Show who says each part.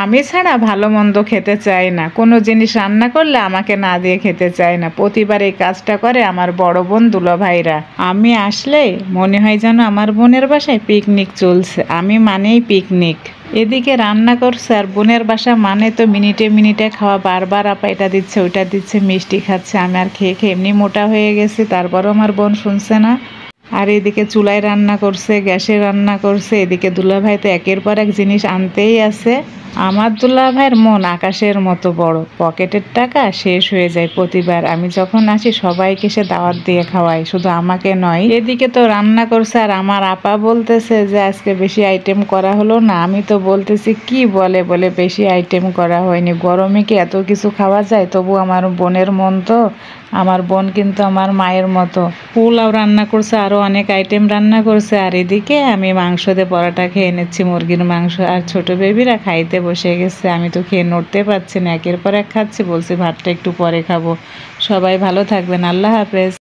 Speaker 1: আমি ছাড়া ভালো মন্দ খেতে চায় না, কোনো জিনিস রান্না করলে আমাকে না দিয়ে খেতে চায় না। প্রতিবার এই কাজটা করে আমার বড় বোন দুলাভাইরা। আমি আসলেই মনে হয় যেন আমার বোনের বাসায় পিকনিক চলছে, আমি মানেই পিকনিক। এদিকে রান্না করছে আর বোনের বাসা মানে তো মিনিটে মিনিটে খাওয়া, বারবার আপা এটা দিচ্ছে ওইটা দিচ্ছে, মিষ্টি খাচ্ছে। আমি আর খেয়ে খেয়ে এমনি মোটা হয়ে গেছি, তারপরও আমার বোন শুনছে না। আর এদিকে চুলায় রান্না করছে, গ্যাসে রান্না করছে, এদিকে দুলাভাই তো একের পর এক জিনিস আনতেই আছে। আমার দুলাভাইয়ের মন আকাশের মতো বড়, পকেটের টাকা শেষ হয়ে যায় প্রতিবার। আমি যখন আসি সবাইকে সে দাওয়াত দিয়ে খাওয়ায়, শুধু আমাকে নয়। এদিকে তো রান্না করছে আর আমার আপা বলতেছে যে আজকে বেশি আইটেম করা হলো না। আমি তো বলতেছি কি বলে বলে বেশি আইটেম করা হয়নি, গরমে কি এত কিছু খাওয়া যায়? তবু আমার বোনের মন তো, আমার বোন কিন্তু আমার মায়ের মতো। পোলাও রান্না করছে, আরও অনেক আইটেম রান্না করছে। আর এদিকে আমি মাংস দিয়ে পরোটা খেয়ে নিচ্ছি, মুরগির মাংস। আর ছোট বেবিরা খাইতে বসে গেছে, আমি তো খেয়ে নড়তে পারছি না, একের পর এক খাচ্ছি। বলছি ভাতটা একটু পরে খাবো। সবাই ভালো থাকবেন, আল্লাহ হাফেজ।